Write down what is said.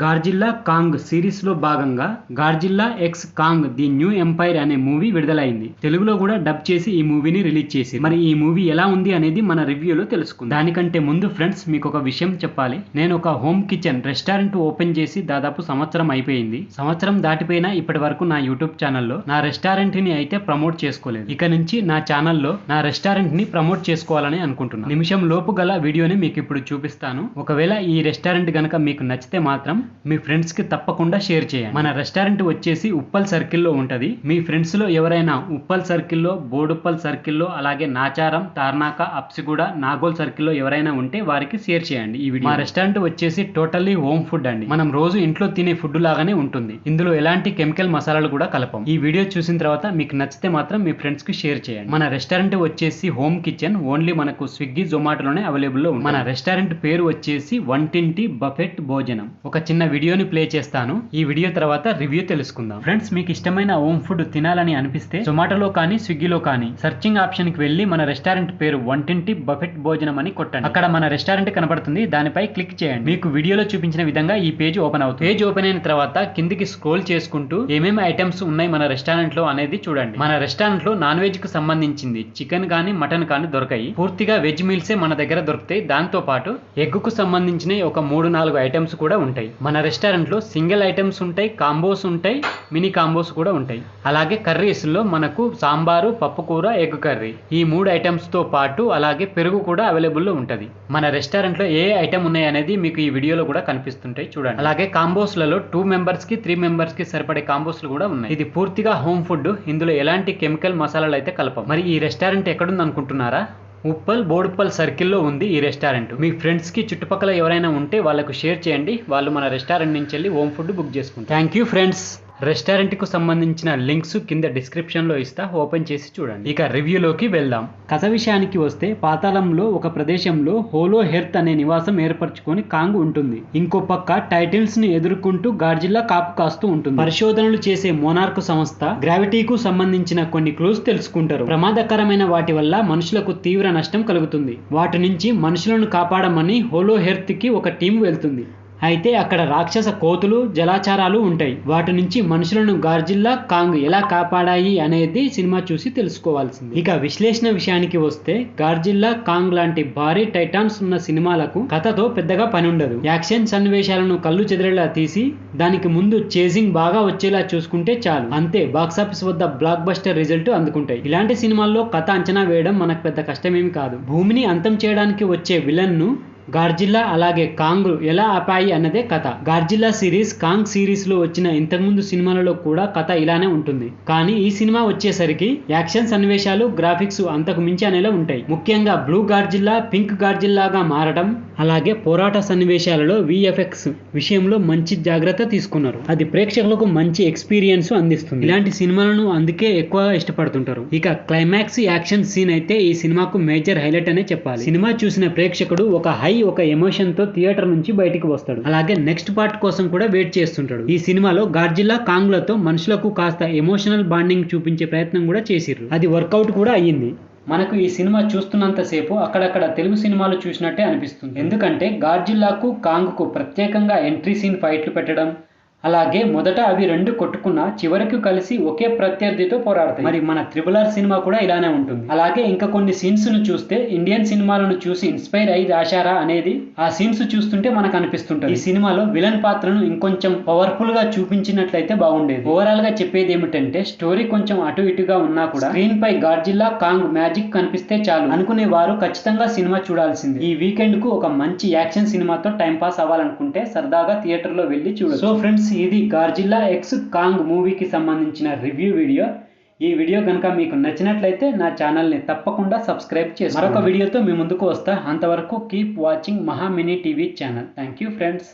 Godzilla Kong series లో భాగంగా Godzilla x Kong the new empire అనే మూవీ విడుదలైంది. తెలుగులో కూడా డబ్ చేసి ఈ మూవీని రిలీజ్ చేసి, మరి ఈ మూవీ ఎలా ఉంది అనేది మన రివ్యూలో తెలుసుకుందాం. దానికంటే ముందు ఫ్రెండ్స్ మీకు ఒక విషయం చెప్పాలి. నేను ఒక హోమ్ కిచెన్ రెస్టారెంట్ ఓపెన్ చేసి దాదాపు సంవత్సరం అయిపోయింది. సంవత్సరం దాటిపోయినా ఇప్పటి వరకు నా యూట్యూబ్ ఛానల్లో నా రెస్టారెంట్ ని అయితే ప్రమోట్ చేసుకోలేదు. ఇక నుంచి నా ఛానల్లో నా రెస్టారెంట్ ని ప్రమోట్ చేసుకోవాలని అనుకుంటున్నాను. నిమిషం లోపు గల వీడియోని మీకు ఇప్పుడు చూపిస్తాను. ఒకవేళ ఈ రెస్టారెంట్ గనక మీకు నచ్చితే మాత్రం మీ ఫ్రెండ్స్ కి తప్పకుండా షేర్ చేయండి. మన రెస్టారెంట్ వచ్చేసి ఉప్పల్ సర్కిల్లో ఉంటది. మీ ఫ్రెండ్స్ లో ఎవరైనా ఉప్పల్ సర్కిల్లో, బోడుప్పల్ సర్కిల్లో, అలాగే నాచారం, తార్నాక, అప్సిగూడ, నాగోల్ సర్కిల్లో ఎవరైనా ఉంటే వారికి షేర్ చేయండి ఈ వీడియో. మా రెస్టారెంట్ వచ్చేసి టోటల్లీ హోమ్ ఫుడ్ అండి. మనం రోజు ఇంట్లో తినే ఫుడ్ లాగానే ఉంటుంది. ఇందులో ఎలాంటి కెమికల్ మసాలాలు కూడా కలపం. ఈ వీడియో చూసిన తర్వాత మీకు నచ్చితే మాత్రం మీ ఫ్రెండ్స్ కి షేర్ చేయండి. మన రెస్టారెంట్ వచ్చేసి హోమ్ కిచెన్, ఓన్లీ మనకు స్విగ్గీ, జొమాటోలోనే అవైలబుల్ లో ఉంది. మన రెస్టారెంట్ పేరు వచ్చేసి వంటింటి బఫెట్ భోజనం. ఒక చిన్న వీడియోని ప్లే చేస్తాను. ఈ వీడియో తర్వాత రివ్యూ తెలుసుకుందాం. ఫ్రెండ్స్, మీకు ఇష్టమైన హోమ్ ఫుడ్ తినాలని అనిపిస్తే జొమాటోలో కానీ స్విగ్గీలో కానీ సర్చింగ్ ఆప్షన్ కి వెళ్ళి మన రెస్టారెంట్ పేరు వంటింటి బఫెట్ భోజనం అని కొట్టండి. అక్కడ మన రెస్టారెంట్ కనబడుతుంది. దానిపై క్లిక్ చేయండి. మీకు వీడియోలో చూపించిన విధంగా ఈ పేజ్ ఓపెన్ అవుతుంది. పేజ్ ఓపెన్ అయిన తర్వాత కిందికి స్క్రోల్ చేసుకుంటూ ఏమేమి ఐటమ్స్ ఉన్నాయి మన రెస్టారెంట్ లో అనేది చూడండి. మన రెస్టారెంట్ లో నాన్ వెజ్ కు సంబంధించింది చికెన్ గానీ మటన్ కానీ దొరకాయి. పూర్తిగా వెజ్ మీల్సే మన దగ్గర దొరుకుతాయి. దాంతో పాటు ఎగ్ కు సంబంధించిన ఒక 3-4 ఐటమ్స్ కూడా ఉంటాయి. మన రెస్టారెంట్ లో సింగిల్ ఐటమ్స్ ఉంటాయి, కాంబోస్ ఉంటాయి, మినీ కాంబోస్ కూడా ఉంటాయి. అలాగే కర్రీస్ లో మనకు సాంబారు, పప్పు కూర, ఎగ్ కర్రీ, ఈ 3 ఐటమ్స్ తో పాటు అలాగే పెరుగు కూడా అవైలబుల్ లో ఉంటది. మన రెస్టారెంట్ లో ఏ ఐటమ్ ఉన్నాయి అనేది మీకు ఈ వీడియోలో కూడా కనిపిస్తుంటాయి చూడండి. అలాగే కాంబోస్ లలో 2 మెంబర్స్ కి 3 మెంబర్స్ కి సరిపడే కాంబోస్ కూడా ఉన్నాయి. ఇది పూర్తిగా హోమ్ ఫుడ్. ఇందులో ఎలాంటి కెమికల్ మసాలాలు అయితే కలపం. మరి ఈ రెస్టారెంట్ ఎక్కడుంది అనుకుంటున్నారా? ఉప్పల్ బోడుప్పల్ సర్కిల్లో ఉంది ఈ రెస్టారెంట్. మీ ఫ్రెండ్స్ కి చుట్టుపక్కల ఎవరైనా ఉంటే వాళ్ళకు షేర్ చేయండి. వాళ్ళు మన రెస్టారెంట్ నుంచి వెళ్ళి హోమ్ ఫుడ్ బుక్ చేసుకుంటారు. Thank you friends. రెస్టారెంట్ కు సంబంధించిన లింక్స్ కింద డిస్క్రిప్షన్ లో ఇస్తా, ఓపెన్ చేసి చూడండి. ఇక రివ్యూలోకి వెళ్దాం. కథ విషయానికి వస్తే, పాతాళంలో ఒక ప్రదేశంలో హోలో హెర్త్ అనే నివాసం ఏర్పరచుకొని కాంగ్ ఉంటుంది. ఇంకో పక్క టైటిల్స్ ని ఎదుర్కొంటూ గాడ్జిల్లా కాపు కాస్తూ ఉంటుంది. పరిశోధనలు చేసే మోనార్క్ సంస్థ గ్రావిటీకు సంబంధించిన కొన్ని క్లూస్ తెలుసుకుంటారు. ప్రమాదకరమైన వాటి వల్ల మనుషులకు తీవ్ర నష్టం కలుగుతుంది. వాటి నుంచి మనుషులను కాపాడమని హోలో హెర్త్ కి ఒక టీం వెళ్తుంది. అయితే అక్కడ రాక్షస కోతులు, జలాచారాలు ఉంటాయి. వాటి నుంచి మనుషులను గాడ్జిల్లా కాంగ్ ఎలా కాపాడాయి అనేది సినిమా చూసి తెలుసుకోవాల్సింది. ఇక విశ్లేషణ విషయానికి వస్తే, గాడ్జిల్లా కాంగ్ లాంటి భారీ టైటాన్స్ ఉన్న సినిమాలకు కథతో పెద్దగా పని ఉండదు. యాక్షన్ సన్నివేశాలను కళ్ళు చెదిరేలా తీసి దానికి ముందు చేజింగ్ బాగా వచ్చేలా చూసుకుంటే చాలు. అంతే, బాక్సాఫీస్ వద్ద బ్లాక్ బస్టర్ రిజల్ట్ అందుకుంటాయి. ఇలాంటి సినిమాల్లో కథ అంచనా వేయడం మనకు పెద్ద కష్టమేమి కాదు. భూమిని అంతం చేయడానికి వచ్చే విలన్ ను గాడ్జిల్లా అలాగే కాంగ్ ఎలా ఆపాయి అన్నదే కథ. గాడ్జిల్లా సిరీస్, కాంగ్ సిరీస్ లో వచ్చిన ఇంతకుముందు సినిమాలలో కూడా కథ ఇలానే ఉంటుంది. కానీ ఈ సినిమా వచ్చేసరికి యాక్షన్ సన్నివేశాలు, గ్రాఫిక్స్ అంతకు మించి అనేలా ఉంటాయి. ముఖ్యంగా బ్లూ గాడ్జిల్లా పింక్ గాడ్జిల్లాగా మారడం, అలాగే పోరాట సన్నివేశాలలో VFX విషయంలో మంచి జాగ్రత్త తీసుకున్నారు. అది ప్రేక్షకులకు మంచి ఎక్స్పీరియన్స్ అందిస్తుంది. ఇలాంటి సినిమాలను అందుకే ఎక్కువ ఇష్టపడుతుంటారు. ఇక క్లైమాక్స్ యాక్షన్ సీన్ అయితే ఈ సినిమాకు మేజర్ హైలైట్ అనే చెప్పాలి. సినిమా చూసిన ప్రేక్షకుడు ఒక ఎమోషన్ తో థియేటర్ నుంచి బయటికి వస్తాడు. అలాగే నెక్స్ట్ పార్ట్ కోసం కూడా వెయిట్ చేస్తుంటాడు. ఈ సినిమాలో గాడ్జిల్లా కాంగ్లతో మనుషులకు కాస్త ఎమోషనల్ బాండింగ్ చూపించే ప్రయత్నం కూడా చేసిర్రు. అది వర్కౌట్ కూడా అయ్యింది. మనకు ఈ సినిమా చూస్తున్నంతసేపు అక్కడక్కడ తెలుగు సినిమాలు చూసినట్టే అనిపిస్తుంది. ఎందుకంటే గాడ్జిల్లాకు కాంగ్కు ప్రత్యేకంగా ఎంట్రీ సీన్ ఫైట్లు పెట్టడం, అలాగే మొదట అవి 2 కొట్టుకున్నా చివరికి కలిసి ఒకే ప్రత్యర్థితో పోరాడతాయి. మరి మన RRR సినిమా కూడా ఇలానే ఉంటుంది. అలాగే ఇంకా కొన్ని సీన్స్ ను చూస్తే ఇండియన్ సినిమాలను చూసి ఇన్స్పైర్ అయి రాశారా అనేది ఆ సీన్స్ చూస్తుంటే మనకు అనిపిస్తుంటుంది. ఈ సినిమాలో విలన్ పాత్రను ఇంకొంచెం పవర్ఫుల్ గా చూపించినట్లయితే బాగుండేది. ఓవరాల్ గా చెప్పేది ఏమిటంటే, స్టోరీ కొంచెం అటు ఇటుగా ఉన్నా కూడా స్క్రీన్ పై గాడ్జిల్లా కాంగ్ మ్యాజిక్ కనిపిస్తే చాలు అనుకునే వారు ఖచ్చితంగా సినిమా చూడాల్సింది. ఈ వీకెండ్ కు ఒక మంచి యాక్షన్ సినిమాతో టైం పాస్ అవ్వాలనుకుంటే సరదాగా థియేటర్ లో వెళ్ళి చూడొచ్చు. సో ఫ్రెండ్స్, ఇది గాడ్జిల్లా ఎక్స్ కాంగ్ మూవీకి సంబంధించిన రివ్యూ వీడియో. ఈ వీడియో కనుక మీకు నచ్చినట్లయితే నా ఛానల్ని తప్పకుండా సబ్స్క్రైబ్ చేసుకోండి. మరొక వీడియోతో మీ ముందుకు వస్తా. అంతవరకు కీప్ వాచింగ్ మహా mini TV channel. Thank you friends.